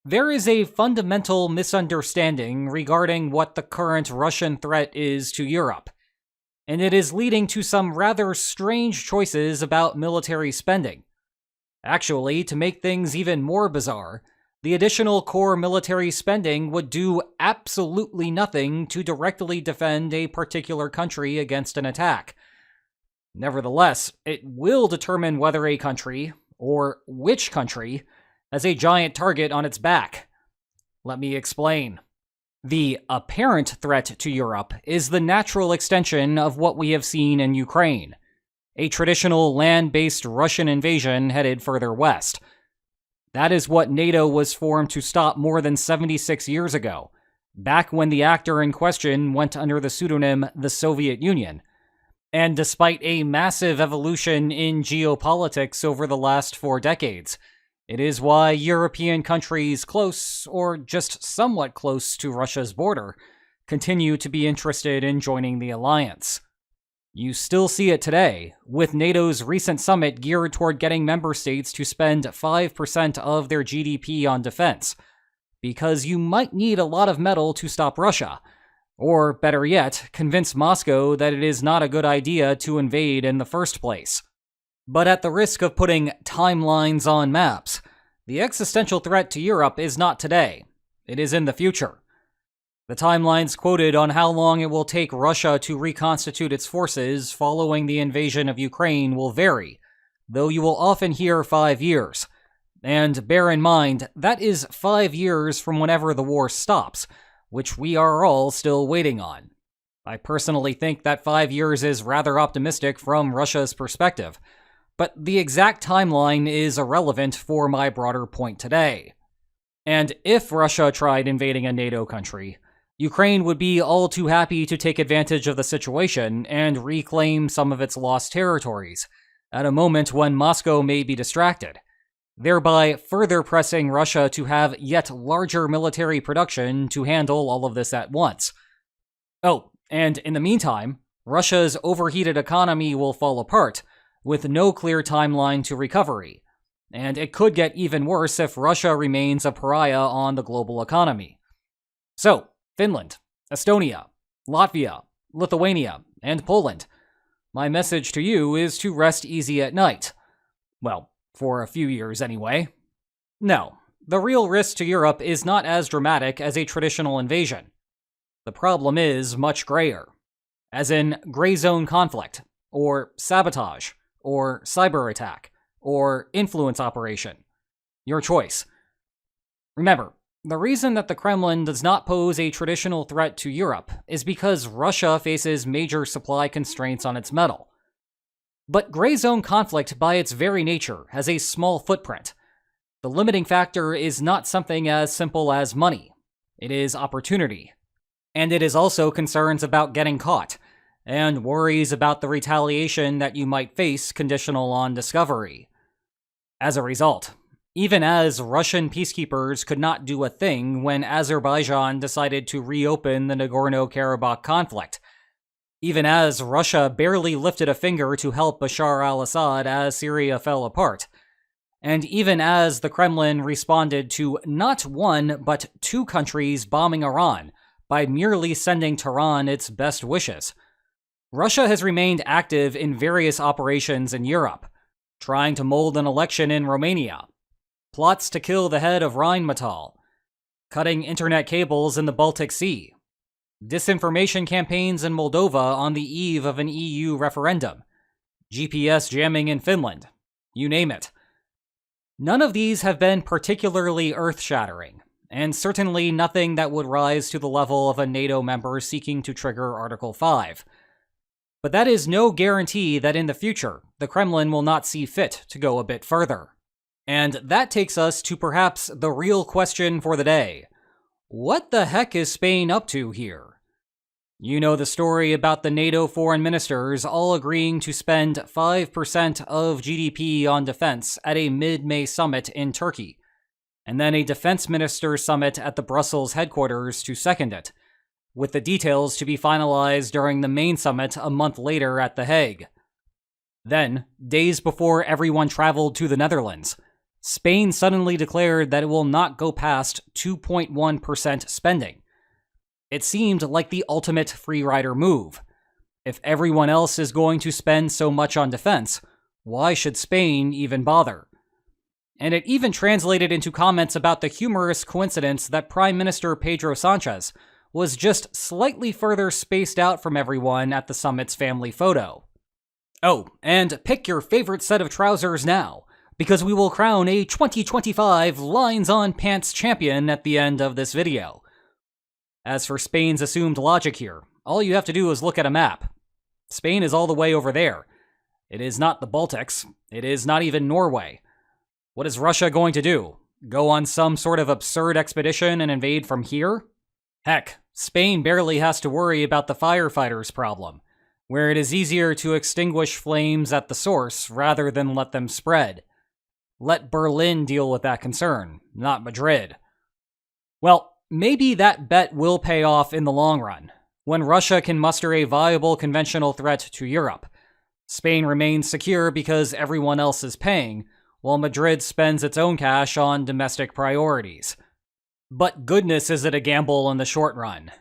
There is a fundamental misunderstanding regarding what the current Russian threat is to Europe, and it is leading to some rather strange choices about military spending. Actually, to make things even more bizarre, the additional core military spending would do absolutely nothing to directly defend a particular country against an attack. Nevertheless, it will determine whether a country, or which country, has a giant target on its back. Let me explain. The apparent threat to Europe is the natural extension of what we have seen in Ukraine, a traditional land-based Russian invasion headed further west. That is what NATO was formed to stop more than 76 years ago, back when the actor in question went under the pseudonym the Soviet Union. And despite a massive evolution in geopolitics over the last 4 decades, it is why European countries close, or just somewhat close to Russia's border, continue to be interested in joining the alliance. You still see it today, with NATO's recent summit geared toward getting member states to spend 5% of their GDP on defense, because you might need a lot of metal to stop Russia, or better yet, convince Moscow that it is not a good idea to invade in the first place. But at the risk of putting timelines on maps, the existential threat to Europe is not today. It is in the future. The timelines quoted on how long it will take Russia to reconstitute its forces following the invasion of Ukraine will vary, though you will often hear 5 years. And bear in mind, that is 5 years from whenever the war stops, which we are all still waiting on. I personally think that 5 years is rather optimistic from Russia's perspective, but the exact timeline is irrelevant for my broader point today. And if Russia tried invading a NATO country, Ukraine would be all too happy to take advantage of the situation and reclaim some of its lost territories, at a moment when Moscow may be distracted, thereby further pressing Russia to have yet larger military production to handle all of this at once. Oh, and in the meantime, Russia's overheated economy will fall apart, with no clear timeline to recovery, and it could get even worse if Russia remains a pariah on the global economy. So, Finland, Estonia, Latvia, Lithuania, and Poland, my message to you is to rest easy at night. Well, for a few years anyway. No, the real risk to Europe is not as dramatic as a traditional invasion. The problem is much grayer, as in gray zone conflict, or sabotage, or cyber attack, or influence operation. Your choice. Remember, the reason that the Kremlin does not pose a traditional threat to Europe is because Russia faces major supply constraints on its metal. But gray zone conflict by its very nature has a small footprint. The limiting factor is not something as simple as money. It is opportunity. And it is also concerns about getting caught, and worries about the retaliation that you might face conditional on discovery. As a result, even as Russian peacekeepers could not do a thing when Azerbaijan decided to reopen the Nagorno-Karabakh conflict, even as Russia barely lifted a finger to help Bashar al-Assad as Syria fell apart, and even as the Kremlin responded to not one but 2 countries bombing Iran by merely sending Tehran its best wishes, Russia has remained active in various operations in Europe, trying to mold an election in Romania, plots to kill the head of Rheinmetall, cutting internet cables in the Baltic Sea, disinformation campaigns in Moldova on the eve of an EU referendum, GPS jamming in Finland, you name it. None of these have been particularly earth-shattering, and certainly nothing that would rise to the level of a NATO member seeking to trigger Article 5. But that is no guarantee that in the future, the Kremlin will not see fit to go a bit further. And that takes us to perhaps the real question for the day. What the heck is Spain up to here? You know the story about the NATO foreign ministers all agreeing to spend 5% of GDP on defense at a mid-May summit in Turkey, and then a defense ministers summit at the Brussels headquarters to second it, with the details to be finalized during the main summit a month later at The Hague. Then, days before everyone traveled to the Netherlands, Spain suddenly declared that it will not go past 2.1% spending. It seemed like the ultimate free rider move. If everyone else is going to spend so much on defense, why should Spain even bother? And it even translated into comments about the humorous coincidence that Prime Minister Pedro Sanchez was just slightly further spaced out from everyone at the summit's family photo. Oh, and pick your favorite set of trousers now, because we will crown a 2025 Lines on Pants champion at the end of this video. As for Spain's assumed logic here, all you have to do is look at a map. Spain is all the way over there. It is not the Baltics. It is not even Norway. What is Russia going to do? Go on some sort of absurd expedition and invade from here? Heck, Spain barely has to worry about the firefighters problem, where it is easier to extinguish flames at the source rather than let them spread. Let Berlin deal with that concern, not Madrid. Well, maybe that bet will pay off in the long run, when Russia can muster a viable conventional threat to Europe. Spain remains secure because everyone else is paying, while Madrid spends its own cash on domestic priorities. But goodness, is it a gamble in the short run.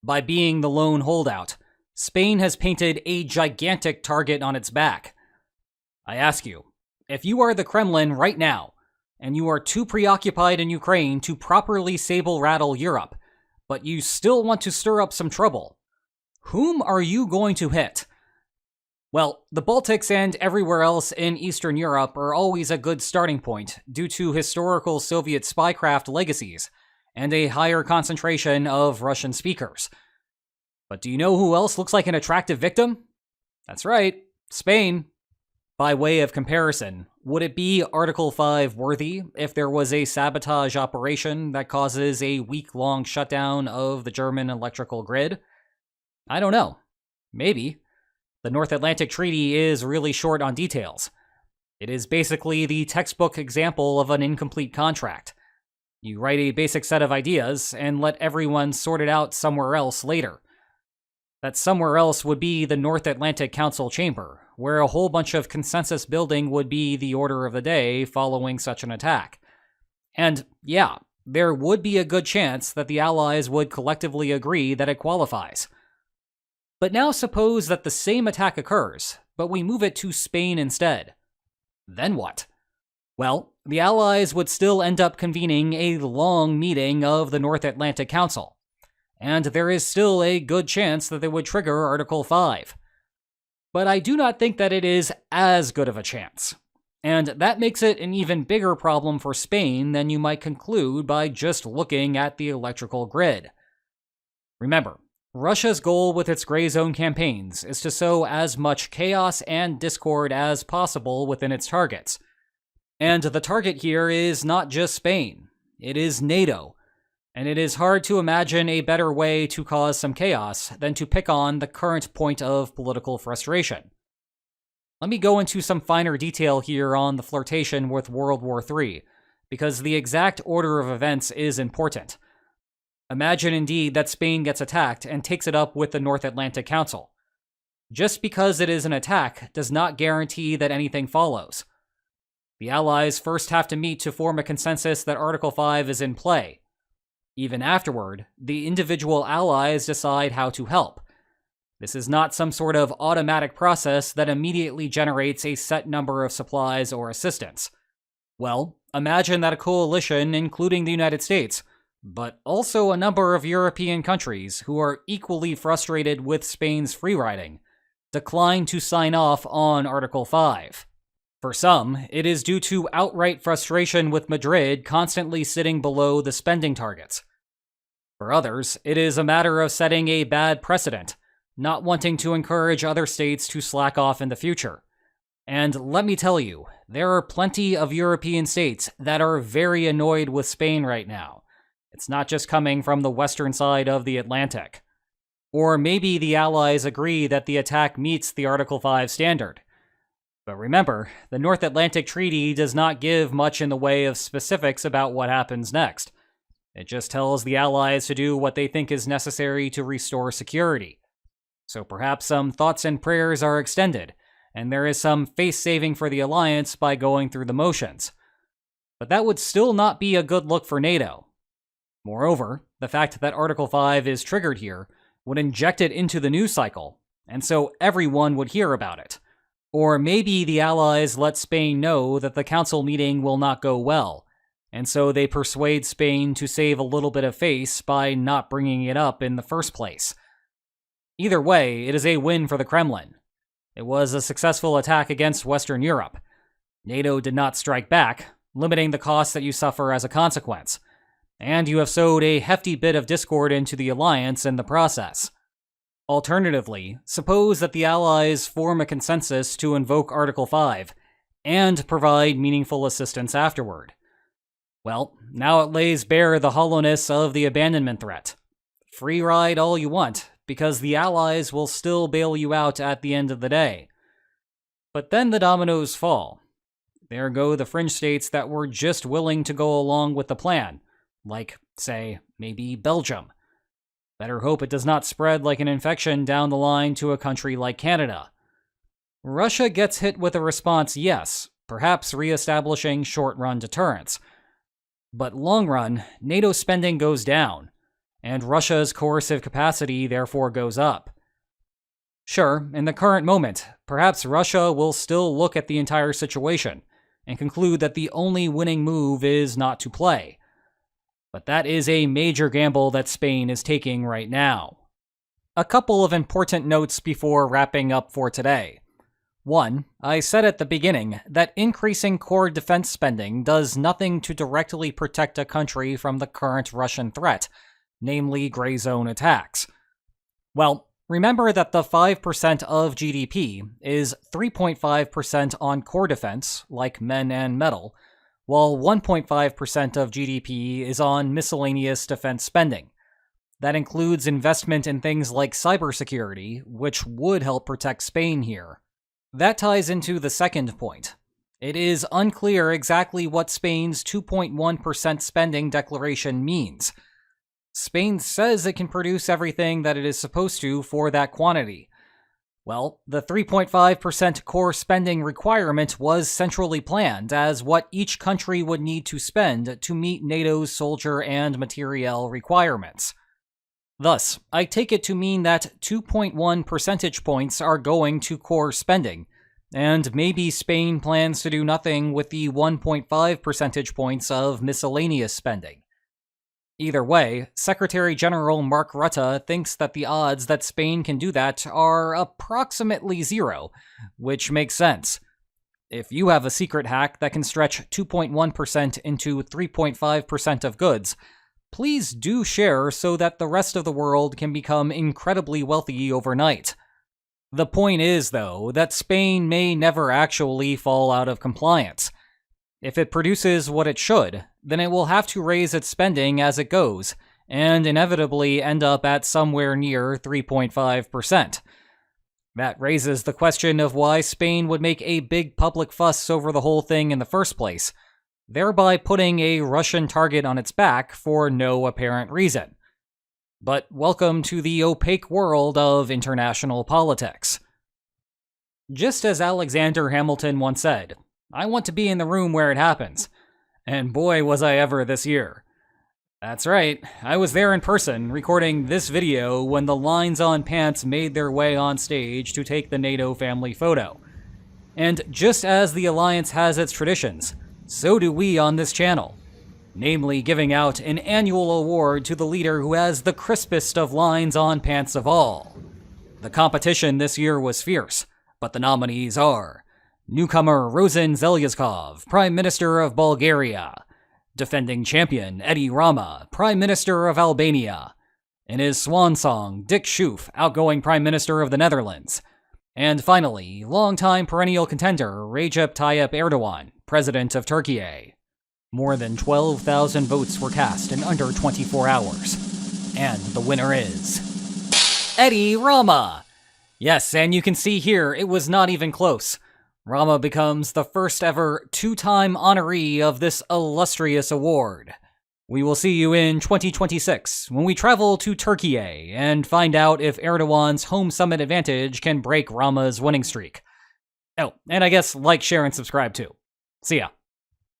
By being the lone holdout, Spain has painted a gigantic target on its back. I ask you, if you are the Kremlin right now, and you are too preoccupied in Ukraine to properly sable-rattle Europe, but you still want to stir up some trouble, whom are you going to hit? Well, the Baltics and everywhere else in Eastern Europe are always a good starting point due to historical Soviet spycraft legacies and a higher concentration of Russian speakers. But do you know who else looks like an attractive victim? That's right, Spain. By way of comparison, would it be Article 5 worthy if there was a sabotage operation that causes a week-long shutdown of the German electrical grid? I don't know. Maybe. The North Atlantic Treaty is really short on details. It is basically the textbook example of an incomplete contract. You write a basic set of ideas and let everyone sort it out somewhere else later. That somewhere else would be the North Atlantic Council chamber, where a whole bunch of consensus building would be the order of the day following such an attack. And yeah, there would be a good chance that the Allies would collectively agree that it qualifies. But now suppose that the same attack occurs, but we move it to Spain instead. Then what? Well, the Allies would still end up convening a long meeting of the North Atlantic Council, and there is still a good chance that they would trigger Article 5. But I do not think that it is as good of a chance, and that makes it an even bigger problem for Spain than you might conclude by just looking at the electrical grid. Remember, Russia's goal with its gray zone campaigns is to sow as much chaos and discord as possible within its targets. And the target here is not just Spain, it is NATO. And it is hard to imagine a better way to cause some chaos than to pick on the current point of political frustration. Let me go into some finer detail here on the flirtation with World War III, because the exact order of events is important. Imagine indeed that Spain gets attacked and takes it up with the North Atlantic Council. Just because it is an attack does not guarantee that anything follows. The Allies first have to meet to form a consensus that Article 5 is in play. Even afterward, the individual allies decide how to help. This is not some sort of automatic process that immediately generates a set number of supplies or assistance. Well, imagine that a coalition, including the United States, but also a number of European countries who are equally frustrated with Spain's free-riding, decline to sign off on Article 5. For some, it is due to outright frustration with Madrid constantly sitting below the spending targets. For others, it is a matter of setting a bad precedent, not wanting to encourage other states to slack off in the future. And let me tell you, there are plenty of European states that are very annoyed with Spain right now. It's not just coming from the western side of the Atlantic. Or maybe the Allies agree that the attack meets the Article 5 standard. But remember, the North Atlantic Treaty does not give much in the way of specifics about what happens next. It just tells the Allies to do what they think is necessary to restore security. So perhaps some thoughts and prayers are extended, and there is some face-saving for the Alliance by going through the motions. but that would still not be a good look for NATO. Moreover, the fact that Article 5 is triggered here would inject it into the news cycle, and so everyone would hear about it. Or maybe the Allies let Spain know that the council meeting will not go well, and so they persuade Spain to save a little bit of face by not bringing it up in the first place. Either way, it is a win for the Kremlin. It was a successful attack against Western Europe. NATO did not strike back, limiting the costs that you suffer as a consequence, and you have sowed a hefty bit of discord into the alliance in the process. Alternatively, suppose that the Allies form a consensus to invoke Article 5 and provide meaningful assistance afterward. Well, now it lays bare the hollowness of the abandonment threat. Free ride all you want, because the Allies will still bail you out at the end of the day. But then the dominoes fall. There go the fringe states that were just willing to go along with the plan, like, say, maybe Belgium. Better hope it does not spread like an infection down the line to a country like Canada. Russia gets hit with a response, yes, perhaps re-establishing short-run deterrence. But long-run, NATO spending goes down, and Russia's coercive capacity therefore goes up. Sure, in the current moment, perhaps Russia will still look at the entire situation and conclude that the only winning move is not to play. But that is a major gamble that Spain is taking right now. A couple of important notes before wrapping up for today. One, I said at the beginning that increasing core defense spending does nothing to directly protect a country from the current Russian threat, namely gray zone attacks. Well, remember that the 5% of GDP is 3.5% on core defense, like men and metal, while 1.5% of GDP is on miscellaneous defense spending. That includes investment in things like cybersecurity, which would help protect Spain here. That ties into the second point. It is unclear exactly what Spain's 2.1% spending declaration means. Spain says it can produce everything that it is supposed to for that quantity. Well, the 3.5% core spending requirement was centrally planned as what each country would need to spend to meet NATO's soldier and materiel requirements. Thus, I take it to mean that 2.1 percentage points are going to core spending, and maybe Spain plans to do nothing with the 1.5 percentage points of miscellaneous spending. Either way, Secretary General Mark Rutte thinks that the odds that Spain can do that are approximately zero, which makes sense. If you have a secret hack that can stretch 2.1% into 3.5% of goods, please do share so that the rest of the world can become incredibly wealthy overnight. The point is, though, that Spain may never actually fall out of compliance. If it produces what it should, then it will have to raise its spending as it goes, and inevitably end up at somewhere near 3.5%. That raises the question of why Spain would make a big public fuss over the whole thing in the first place, thereby putting a Russian target on its back for no apparent reason. But welcome to the opaque world of international politics. Just as Alexander Hamilton once said, I want to be in the room where it happens. And boy, was I ever this year. That's right, I was there in person, recording this video when the lines on pants made their way on stage to take the NATO family photo. And just as the Alliance has its traditions, so do we on this channel. Namely, giving out an annual award to the leader who has the crispest of lines on pants of all. The competition this year was fierce, but the nominees are newcomer Rosen Zelyaskov, Prime Minister of Bulgaria. Defending champion Edi Rama, Prime Minister of Albania. In his swan song, Dick Schoof, outgoing Prime Minister of the Netherlands. And finally, longtime perennial contender Recep Tayyip Erdogan, President of Turkey. More than 12,000 votes were cast in under 24 hours. And the winner is Edi Rama! Yes, and you can see here, it was not even close. Rama becomes the first ever two-time honoree of this illustrious award. We will see you in 2026 when we travel to Turkey and find out if Erdogan's home summit advantage can break Rama's winning streak. Oh, and I guess like, share, and subscribe too. See ya.